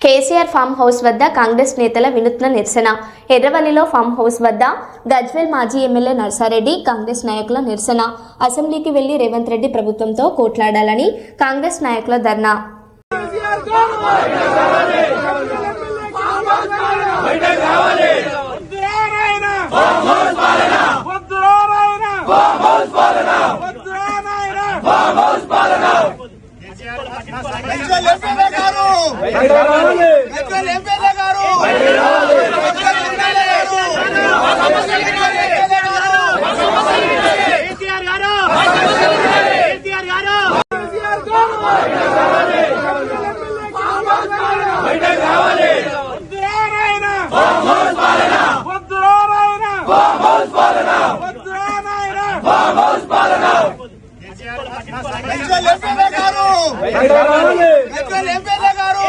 KCR farm house వద్ద కాంగ్రెస్ నేతల వినూత్న నిరసన. ఎర్రవల్లిలో ఫామ్ హౌస్ వద్ద గజ్వేల్ మాజీ ఎమ్మెల్యే నర్సారెడ్డి కాంగ్రెస్ నాయకుల నిరసన. అసెంబ్లీకి వెళ్లి రేవంత్ రెడ్డి ప్రభుత్వంతో కోట్లాడాలని కాంగ్రెస్ నాయకుల ధర్నా. ఎంపీ గారు